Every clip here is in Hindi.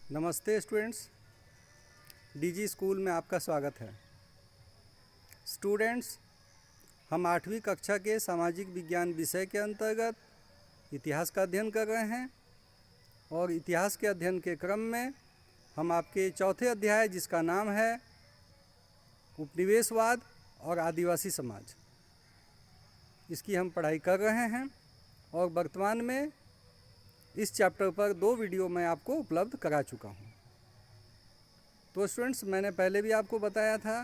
नमस्ते स्टूडेंट्स, डीजी स्कूल में आपका स्वागत है। स्टूडेंट्स, हम 8वीं कक्षा के सामाजिक विज्ञान विषय के अंतर्गत इतिहास का अध्ययन कर रहे हैं और इतिहास के अध्ययन के क्रम में हम आपके चौथे अध्याय जिसका नाम है उपनिवेशवाद और आदिवासी समाज, इसकी हम पढ़ाई कर रहे हैं और वर्तमान में इस चैप्टर पर 2 वीडियो मैं आपको उपलब्ध करा चुका हूँ। तो स्टूडेंट्स, मैंने पहले भी आपको बताया था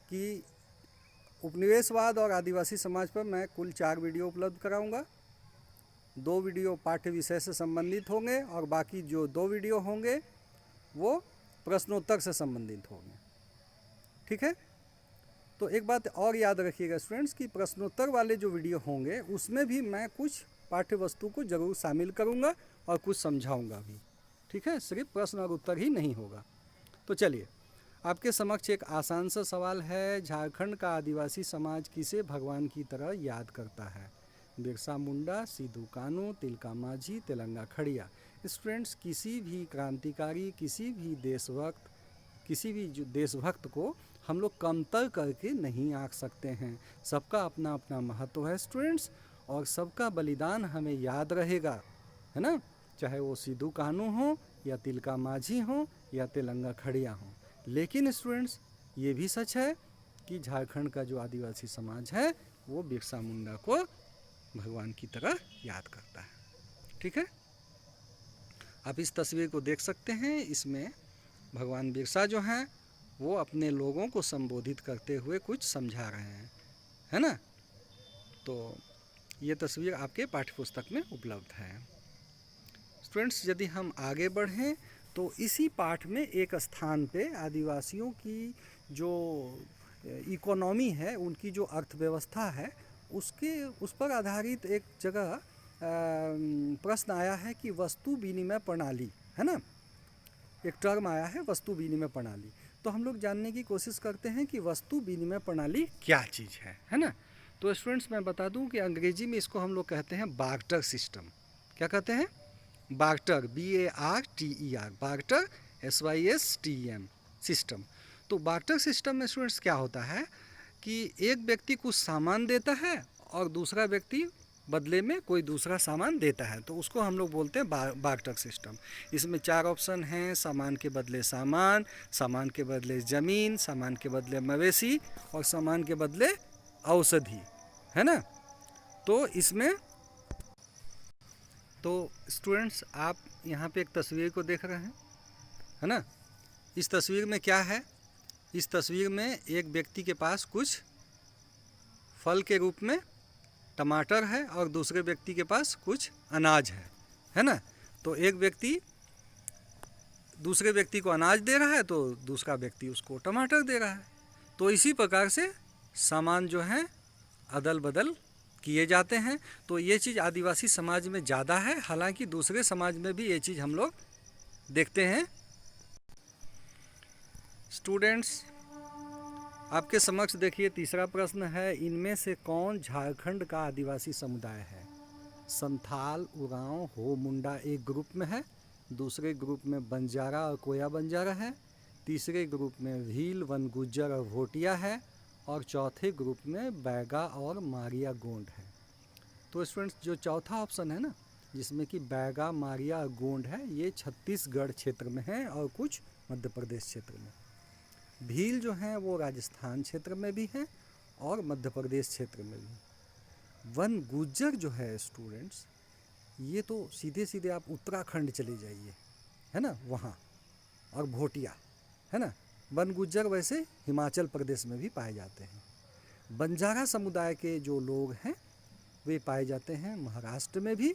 कि उपनिवेशवाद और आदिवासी समाज पर मैं कुल 4 वीडियो उपलब्ध कराऊंगा। 2 वीडियो पाठ्य विषय से संबंधित होंगे और बाकी जो 2 वीडियो होंगे वो प्रश्नोत्तर से संबंधित होंगे। ठीक है, तो एक बात और याद रखिएगा स्टूडेंट्स कि प्रश्नोत्तर वाले जो वीडियो होंगे उसमें भी मैं कुछ पाठ्य वस्तु को ज़रूर शामिल करूंगा और कुछ समझाऊंगा भी। ठीक है, सिर्फ प्रश्न और उत्तर ही नहीं होगा। तो चलिए, आपके समक्ष एक आसान सा सवाल है। झारखंड का आदिवासी समाज किसे भगवान की तरह याद करता है? बिरसा मुंडा, सिद्धू कानू, तिलका माझी, तेलंगा खड़िया। स्टूडेंट्स, किसी भी क्रांतिकारी, किसी भी देशभक्त को हम लोग कमतर करके नहीं आंक सकते हैं। सबका अपना अपना महत्व है स्टूडेंट्स, और सबका बलिदान हमें याद रहेगा, है ना। चाहे वो सिद्धू कानू हो या तिलका माझी हो या तेलंगा खड़िया हो। लेकिन स्टूडेंट्स, ये भी सच है कि झारखंड का जो आदिवासी समाज है वो बिरसा मुंडा को भगवान की तरह याद करता है। ठीक है, आप इस तस्वीर को देख सकते हैं। इसमें भगवान बिरसा जो हैं वो अपने लोगों को संबोधित करते हुए कुछ समझा रहे हैं, है ना। तो ये तस्वीर आपके पाठ्यपुस्तक में उपलब्ध है। स्टूडेंट्स, यदि हम आगे बढ़ें तो इसी पाठ में एक स्थान पे आदिवासियों की जो इकोनॉमी है, उनकी जो अर्थव्यवस्था है, उस पर आधारित एक जगह प्रश्न आया है कि वस्तु विनिमय प्रणाली, है ना। एक टर्म आया है वस्तु विनिमय प्रणाली। तो हम लोग जानने की कोशिश करते हैं कि वस्तु विनिमय प्रणाली क्या चीज़ है ना। तो स्टूडेंट्स, मैं बता दूं कि अंग्रेजी में इसको हम लोग कहते हैं बार्टर सिस्टम। क्या कहते हैं? Barter, BARTER, barter SYSTEM system. तो बार्टर सिस्टम में स्टूडेंट्स क्या होता है कि एक व्यक्ति कुछ सामान देता है और दूसरा व्यक्ति बदले में कोई दूसरा सामान देता है, तो उसको हम लोग बोलते हैं बार्टर सिस्टम। इसमें 4 ऑप्शन हैं: सामान के बदले सामान, सामान के बदले ज़मीन, सामान के बदले मवेशी और सामान के बदले औषधि, है ना। तो इसमें तो स्टूडेंट्स, आप यहाँ पे एक तस्वीर को देख रहे हैं, है ना। इस तस्वीर में क्या है? इस तस्वीर में एक व्यक्ति के पास कुछ फल के रूप में टमाटर है और दूसरे व्यक्ति के पास कुछ अनाज है ना। तो एक व्यक्ति दूसरे व्यक्ति को अनाज दे रहा है तो दूसरा व्यक्ति उसको टमाटर दे रहा है। तो इसी प्रकार से सामान जो है अदल बदल किए जाते हैं। तो ये चीज़ आदिवासी समाज में ज़्यादा है, हालांकि दूसरे समाज में भी ये चीज़ हम लोग देखते हैं। स्टूडेंट्स, आपके समक्ष देखिए तीसरा प्रश्न है, इनमें से कौन झारखंड का आदिवासी समुदाय है? संथाल, उरांव, हो मुंडा एक ग्रुप में है, दूसरे ग्रुप में बंजारा और कोया बंजारा है, तीसरे ग्रुप में भील, वन गुज्जर और भोटिया है, और चौथे ग्रुप में बैगा और मारिया गोंड है। तो स्टूडेंट्स, जो चौथा ऑप्शन है ना, जिसमें कि बैगा, मारिया और गोंड है, ये छत्तीसगढ़ क्षेत्र में है और कुछ मध्य प्रदेश क्षेत्र में। भील जो हैं वो राजस्थान क्षेत्र में भी हैं और मध्य प्रदेश क्षेत्र में भी। वन गुज्जर जो है स्टूडेंट्स, ये तो सीधे सीधे आप उत्तराखंड चले जाइए, है ना, वहाँ। और भोटिया, है ना। वन गुज्जर वैसे हिमाचल प्रदेश में भी पाए जाते हैं। बंजारा समुदाय के जो लोग हैं वे पाए जाते हैं महाराष्ट्र में भी,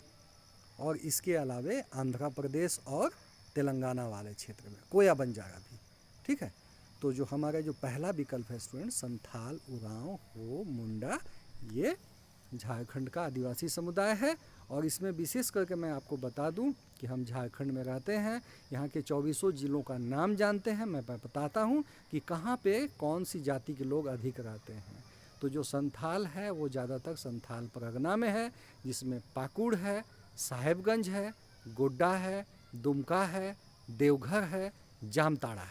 और इसके अलावे आंध्र प्रदेश और तेलंगाना वाले क्षेत्र में कोया बंजारा भी। ठीक है, तो जो हमारा जो पहला विकल्प है स्टूडेंट, संथाल, उरांव, हो, मुंडा, ये झारखंड का आदिवासी समुदाय है। और इसमें विशेष करके मैं आपको बता दूं कि हम झारखंड में रहते हैं, यहाँ के 24 जिलों का नाम जानते हैं। मैं बताता हूँ कि कहाँ पे कौन सी जाति के लोग अधिक रहते हैं। तो जो संथाल है वो ज़्यादातर संथाल परगना में है, जिसमें पाकुड़ है, साहेबगंज है, गोड्डा है, दुमका है, देवघर है, जामताड़ा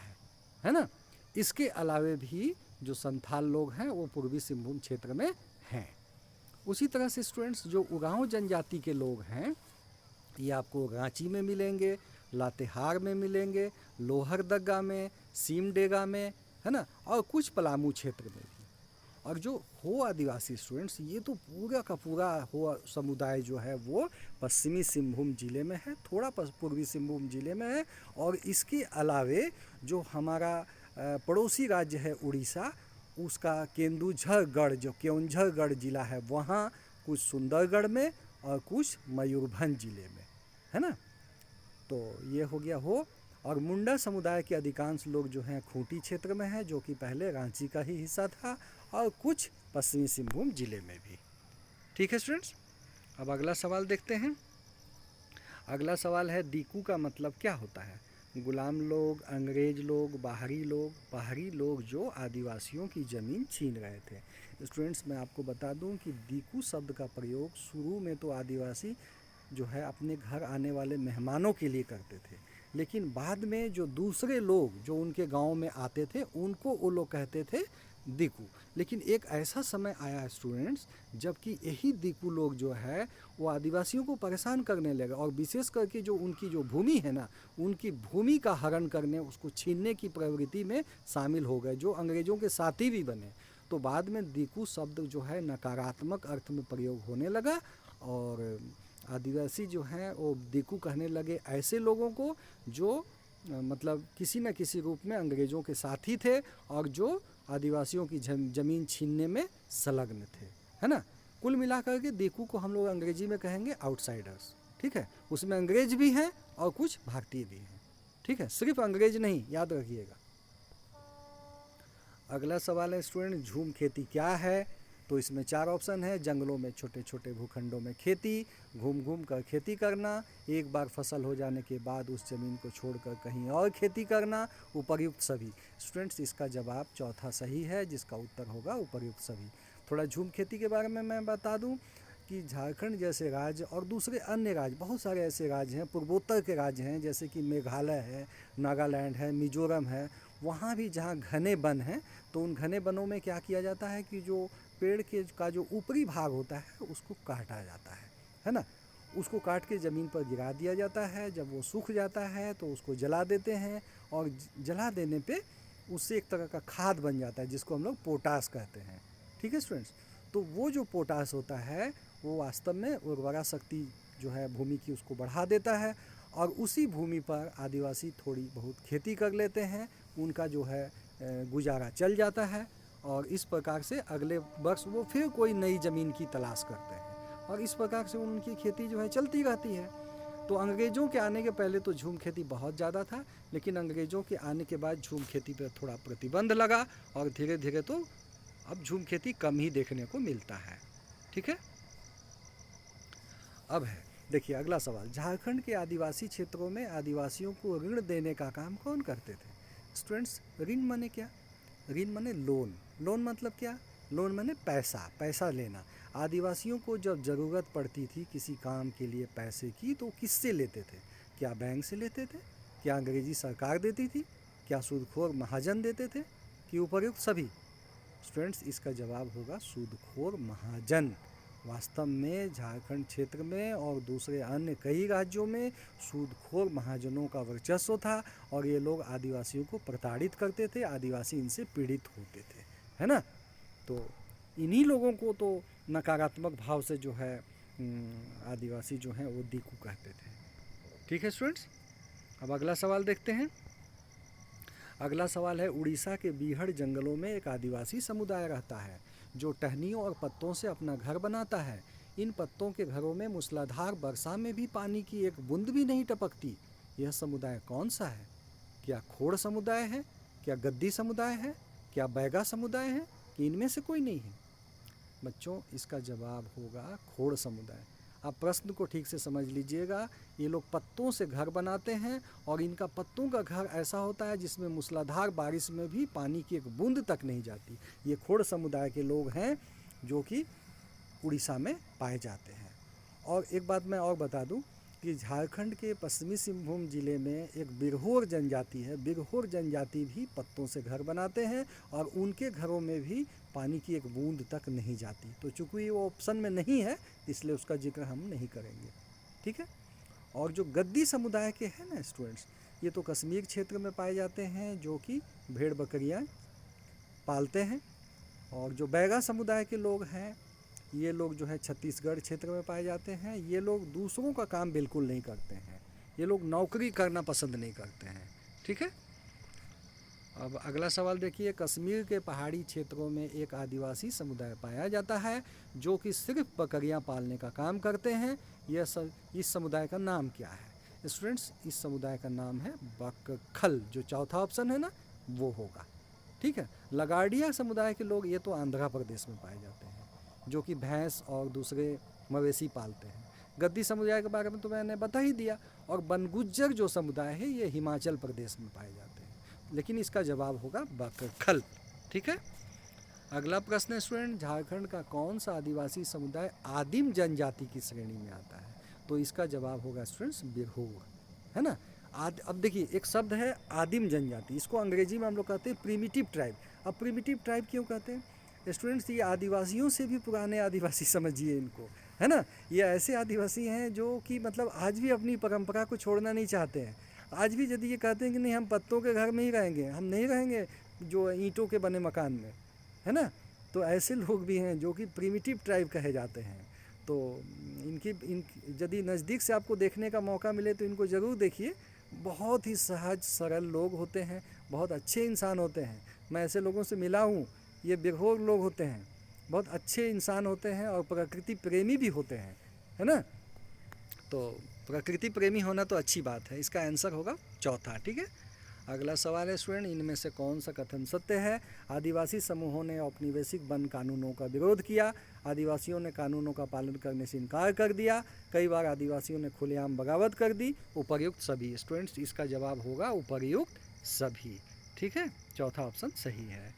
है ना। इसके अलावे भी जो संथाल लोग हैं वो पूर्वी सिंहभूम क्षेत्र में हैं। उसी तरह से स्टूडेंट्स जो उरांव जनजाति के लोग हैं ये आपको रांची में मिलेंगे, लातेहार में मिलेंगे, लोहरदगा में, सीमडेगा में, है ना, और कुछ पलामू क्षेत्र में भी। और जो हो आदिवासी स्टूडेंट्स, ये तो पूरा का पूरा हो समुदाय जो है वो पश्चिमी सिंहभूम जिले में है, थोड़ा पूर्वी सिंहभूम जिले में है। और इसके अलावे जो हमारा पड़ोसी राज्य है उड़ीसा, उसका केंदुझरगढ़ जो केओंझरगढ़ जिला है वहाँ, कुछ सुंदरगढ़ में और कुछ मयूरभंज जिले में, है ना। तो ये हो गया हो। और मुंडा समुदाय के अधिकांश लोग जो हैं खूंटी क्षेत्र में हैं, जो कि पहले रांची का ही हिस्सा था, और कुछ पश्चिमी सिंहभूम जिले में भी। ठीक है स्टूडेंट्स, अब अगला सवाल देखते हैं। अगला सवाल है दीकू का मतलब क्या होता है। गुलाम लोग, अंग्रेज लोग, बाहरी लोग जो आदिवासियों की ज़मीन छीन रहे थे। स्टूडेंट्स मैं आपको बता दूं कि दीकू शब्द का प्रयोग शुरू में तो आदिवासी जो है अपने घर आने वाले मेहमानों के लिए करते थे, लेकिन बाद में जो दूसरे लोग जो उनके गांव में आते थे उनको वो लोग कहते थे दीकू। लेकिन एक ऐसा समय आया स्टूडेंट्स जबकि यही दीकू लोग जो है वो आदिवासियों को परेशान करने लगे, और विशेष करके जो उनकी जो भूमि है ना, उनकी भूमि का हरण करने, उसको छीनने की प्रवृत्ति में शामिल हो गए, जो अंग्रेज़ों के साथी भी बने। तो बाद में दीकू शब्द जो है नकारात्मक अर्थ में प्रयोग होने लगा, और आदिवासी जो हैं वो दीकू कहने लगे ऐसे लोगों को जो मतलब किसी न किसी रूप में अंग्रेज़ों के साथी थे और जो आदिवासियों की ज़मीन छीनने में संलग्न थे, है ना। कुल मिलाकर के दीकू को हम लोग अंग्रेजी में कहेंगे आउटसाइडर्स। ठीक है, उसमें अंग्रेज भी हैं और कुछ भारतीय भी हैं। ठीक है, सिर्फ अंग्रेज नहीं, याद रखिएगा। अगला सवाल है स्टूडेंट, झूम खेती क्या है। तो इसमें 4 ऑप्शन है। जंगलों में छोटे छोटे भूखंडों में खेती, घूम घूम कर खेती करना, एक बार फसल हो जाने के बाद उस ज़मीन को छोड़कर कहीं और खेती करना, उपर्युक्त सभी। स्टूडेंट्स इसका जवाब चौथा सही है, जिसका उत्तर होगा उपर्युक्त सभी। थोड़ा झूम खेती के बारे में मैं बता दूं कि झारखंड जैसे राज्य और दूसरे अन्य राज्य, बहुत सारे ऐसे राज्य हैं, पूर्वोत्तर के राज्य हैं, जैसे कि मेघालय है, नागालैंड है, मिजोरम है, वहाँ भी जहाँ घने वन हैं तो उन घने वनों में क्या किया जाता है कि जो पेड़ के का जो ऊपरी भाग होता है उसको काटा जाता है ना। उसको काट के ज़मीन पर गिरा दिया जाता है। जब वो सूख जाता है तो उसको जला देते हैं, और जला देने पे उससे एक तरह का खाद बन जाता है जिसको हम लोग पोटास कहते हैं। ठीक है स्टूडेंट्स, तो वो जो पोटास होता है वो वास्तव में उर्वरा शक्ति जो है भूमि की उसको बढ़ा देता है, और उसी भूमि पर आदिवासी थोड़ी बहुत खेती कर लेते हैं, उनका जो है गुजारा चल जाता है, और इस प्रकार से अगले वर्ष वो फिर कोई नई ज़मीन की तलाश करते हैं, और इस प्रकार से उनकी खेती जो है चलती रहती है। तो अंग्रेज़ों के आने के पहले तो झूम खेती बहुत ज़्यादा था, लेकिन अंग्रेज़ों के आने के बाद झूम खेती पर थोड़ा प्रतिबंध लगा, और धीरे धीरे तो अब झूम खेती कम ही देखने को मिलता है। ठीक है, अब है देखिए अगला सवाल, झारखंड के आदिवासी क्षेत्रों में आदिवासियों को ऋण देने का काम कौन करते थे। स्टूडेंट्स ऋण माने क्या, ऋण माने लोन। लोन मतलब क्या, लोन माने पैसा, पैसा लेना। आदिवासियों को जब ज़रूरत पड़ती थी किसी काम के लिए पैसे की तो किससे लेते थे, क्या बैंक से लेते थे, क्या अंग्रेजी सरकार देती थी, क्या सूदखोर महाजन देते थे, कि उपर्युक्त सभी। स्टूडेंट्स इसका जवाब होगा सूदखोर महाजन। वास्तव में झारखंड क्षेत्र में और दूसरे अन्य कई राज्यों में सूदखोर महाजनों का वर्चस्व था, और ये लोग आदिवासियों को प्रताड़ित करते थे, आदिवासी इनसे पीड़ित होते थे, है ना। तो इन्हीं लोगों को तो नकारात्मक भाव से जो है आदिवासी जो हैं वो दीकू कहते थे। ठीक है स्टूडेंट्स, अब अगला सवाल देखते हैं। अगला सवाल है, उड़ीसा के बीहड़ जंगलों में एक आदिवासी समुदाय रहता है जो टहनियों और पत्तों से अपना घर बनाता है। इन पत्तों के घरों में मूसलाधार वर्षा में भी पानी की एक बूंद भी नहीं टपकती। यह समुदाय कौन सा है, क्या खोड़ समुदाय है, क्या गद्दी समुदाय है, क्या बैगा समुदाय है, कि इनमें से कोई नहीं है। बच्चों इसका जवाब होगा खोड़ समुदाय। आप प्रश्न को ठीक से समझ लीजिएगा, ये लोग पत्तों से घर बनाते हैं, और इनका पत्तों का घर ऐसा होता है जिसमें मूसलाधार बारिश में भी पानी की एक बूंद तक नहीं जाती। ये खोड़ समुदाय के लोग हैं जो कि उड़ीसा में पाए जाते हैं। और एक बात मैं और बता दूं कि झारखंड के पश्चिमी सिंहभूम जिले में एक बिरहोर जनजाति है। बिरहोर जनजाति भी पत्तों से घर बनाते हैं और उनके घरों में भी पानी की एक बूंद तक नहीं जाती। तो चूँकि वो ऑप्शन में नहीं है इसलिए उसका जिक्र हम नहीं करेंगे, ठीक है। और जो गद्दी समुदाय के हैं ना स्टूडेंट्स, ये तो कश्मीर क्षेत्र में पाए जाते हैं, जो कि भेड़ बकरियाँ पालते हैं। और जो बैगा समुदाय के लोग हैं, ये लोग जो है छत्तीसगढ़ क्षेत्र में पाए जाते हैं। ये लोग दूसरों का काम बिल्कुल नहीं करते हैं, ये लोग नौकरी करना पसंद नहीं करते हैं, ठीक है। अब अगला सवाल देखिए, कश्मीर के पहाड़ी क्षेत्रों में एक आदिवासी समुदाय पाया जाता है जो कि सिर्फ बकरियां पालने का काम करते हैं। इस समुदाय का नाम क्या है स्टूडेंट्स? इस समुदाय का नाम है बकखल, जो चौथा ऑप्शन है ना वो होगा, ठीक है। लगाड़िया समुदाय के लोग, ये तो आंध्र प्रदेश में पाए जाते हैं, जो कि भैंस और दूसरे मवेशी पालते हैं। गद्दी समुदाय के बारे में तो मैंने बता ही दिया। और बनगुज्जर जो समुदाय है ये हिमाचल प्रदेश में पाए जाते हैं, लेकिन इसका जवाब होगा बकखल, ठीक है। अगला प्रश्न है स्टूडेंट, झारखंड का कौन सा आदिवासी समुदाय आदिम जनजाति की श्रेणी में आता है? तो इसका जवाब होगा स्टूडेंट्स बिरहोर, है ना। अब देखिए, एक शब्द है आदिम जनजाति, इसको अंग्रेजी में हम लोग कहते हैं प्रिमिटिव ट्राइब। अब प्रिमिटिव ट्राइब क्यों कहते हैं स्टूडेंट्स? ये आदिवासियों से भी पुराने आदिवासी समझिए इनको, है ना। ये ऐसे आदिवासी हैं जो कि मतलब आज भी अपनी परंपरा को छोड़ना नहीं चाहते हैं। आज भी यदि ये कहते हैं कि नहीं हम पत्तों के घर में ही रहेंगे, हम नहीं रहेंगे जो ईंटों के बने मकान में, है ना। तो ऐसे लोग भी हैं जो कि प्रिमिटिव ट्राइब कहे जाते हैं। तो यदि नज़दीक से आपको देखने का मौका मिले तो इनको ज़रूर देखिए। बहुत ही सहज सरल लोग होते हैं, बहुत अच्छे इंसान होते हैं। मैं ऐसे लोगों से मिला हूँ, ये बिरहोर लोग होते हैं, बहुत अच्छे इंसान होते हैं और प्रकृति प्रेमी भी होते हैं, है ना। तो प्रकृति प्रेमी होना तो अच्छी बात है, इसका आंसर होगा चौथा, ठीक है। अगला सवाल है स्टूडेंट, इनमें से कौन सा कथन सत्य है? आदिवासी समूहों ने औपनिवेशिक वन कानूनों का विरोध किया, आदिवासियों ने कानूनों का पालन करने से इनकार कर दिया, कई बार आदिवासियों ने खुलेआम बगावत कर दी, उपर्युक्त सभी। स्टूडेंट्स इसका जवाब होगा उपर्युक्त सभी, ठीक है, चौथा ऑप्शन सही है।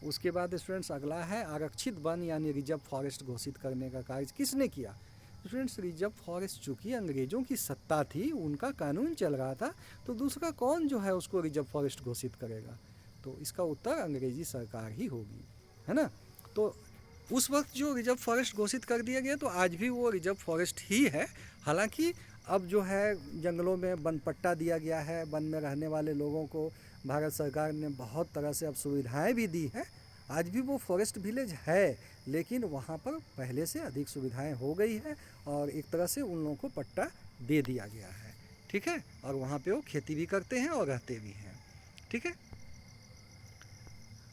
उसके बाद स्टूडेंट्स अगला है, आरक्षित वन यानी रिजर्व फॉरेस्ट घोषित करने का कार्य किसने किया? स्टूडेंट्स रिजर्व फॉरेस्ट चूँकि अंग्रेज़ों की सत्ता थी, उनका कानून चल रहा था, तो दूसरा कौन जो है उसको रिजर्व फॉरेस्ट घोषित करेगा? तो इसका उत्तर अंग्रेजी सरकार ही होगी, है ना। तो उस वक्त जो रिजर्व फॉरेस्ट घोषित कर दिया गया तो आज भी वो रिजर्व फॉरेस्ट ही है। हालांकि अब जो है जंगलों में वन पट्टा दिया गया है, वन में रहने वाले लोगों को भारत सरकार ने बहुत तरह से अब सुविधाएँ भी दी है। आज भी वो फॉरेस्ट विलेज है, लेकिन वहाँ पर पहले से अधिक सुविधाएं हो गई है और एक तरह से उन लोगों को पट्टा दे दिया गया है, ठीक है। और वहाँ पे वो खेती भी करते हैं और रहते भी हैं, ठीक है।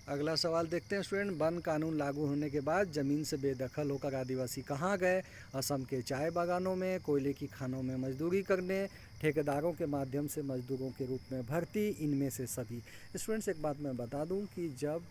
अगला सवाल देखते हैं स्टूडेंट, वन कानून लागू होने के बाद ज़मीन से बेदखल होकर आदिवासी कहाँ गए? असम के चाय बागानों में, कोयले की खानों में मजदूरी करने, ठेकेदारों के माध्यम से मजदूरों के रूप में भर्ती, इनमें से सभी। स्टूडेंट्स एक बात मैं बता दूं कि जब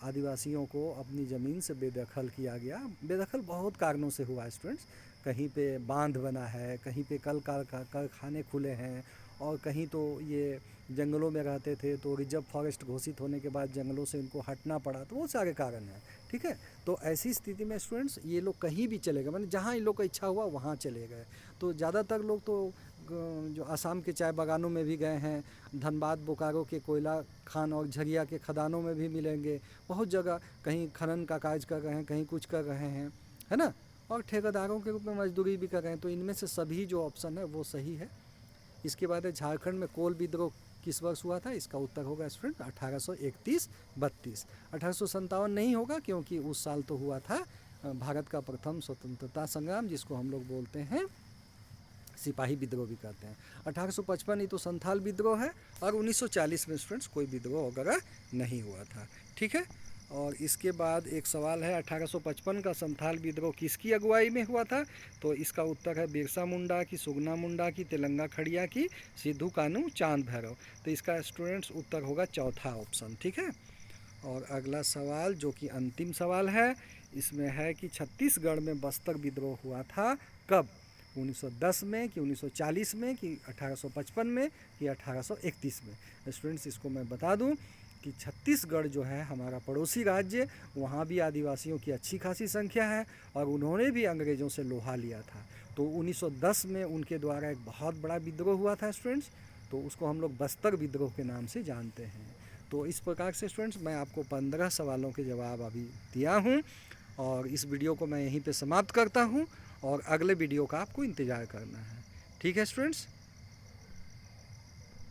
आदिवासियों को अपनी ज़मीन से बेदखल किया गया, बेदखल बहुत कारणों से हुआ स्टूडेंट्स। कहीं पे बांध बना है, कहीं पे कल कारखाने खुले हैं, और कहीं तो ये जंगलों में रहते थे तो रिजर्व फॉरेस्ट घोषित होने के बाद जंगलों से इनको हटना पड़ा, तो वो सारे कारण हैं, ठीक है। तो ऐसी स्थिति में स्टूडेंट्स ये लोग कहीं भी चले गए, मतलब जहाँ इन लोग का इच्छा हुआ वहाँ चले गए। तो ज़्यादातर लोग तो जो आसाम के चाय बागानों में भी गए हैं, धनबाद बोकारो के कोयला खान और झरिया के खदानों में भी मिलेंगे, बहुत जगह कहीं खनन का कार्य कर रहे हैं, कहीं कुछ कर रहे हैं, है ना। और ठेकेदारों के रूप में मजदूरी भी कर रहे हैं। तो इनमें से सभी जो ऑप्शन है वो सही है। इसके बाद झारखंड में कोल विद्रोह किस वर्ष हुआ था? इसका उत्तर होगा स्टूडेंट 1831-32। 1857 नहीं होगा, क्योंकि उस साल तो हुआ था भारत का प्रथम स्वतंत्रता संग्राम, जिसको हम लोग बोलते हैं सिपाही विद्रोह भी कहते हैं। 1855 ही तो संथाल विद्रोह है, और 1940 में स्टूडेंट्स कोई विद्रोह वगैरह नहीं हुआ था, ठीक है। और इसके बाद एक सवाल है, 1855 का संथाल विद्रोह किसकी अगुवाई में हुआ था? तो इसका उत्तर है बिरसा मुंडा की, सुगना मुंडा की, तेलंगा खड़िया की, सिद्धू कानू, चांद भैरव। तो इसका स्टूडेंट्स उत्तर होगा चौथा ऑप्शन, ठीक है। और अगला सवाल जो कि अंतिम सवाल है, इसमें है कि छत्तीसगढ़ में बस्तर विद्रोह हुआ था कब? 1910 में कि 1940 में कि 1855 में कि 1831 में? स्टूडेंट्स इसको मैं बता दूं कि छत्तीसगढ़ जो है हमारा पड़ोसी राज्य, वहाँ भी आदिवासियों की अच्छी खासी संख्या है और उन्होंने भी अंग्रेज़ों से लोहा लिया था। तो 1910 में उनके द्वारा एक बहुत बड़ा विद्रोह हुआ था स्टूडेंट्स, तो उसको हम लोग बस्तर विद्रोह के नाम से जानते हैं। तो इस प्रकार से स्टूडेंट्स मैं आपको 15 सवालों के जवाब अभी दिया हूँ और इस वीडियो को मैं यहीं पे समाप्त करता हूँ और अगले वीडियो का आपको इंतज़ार करना है। ठीक है स्टूडेंट्स।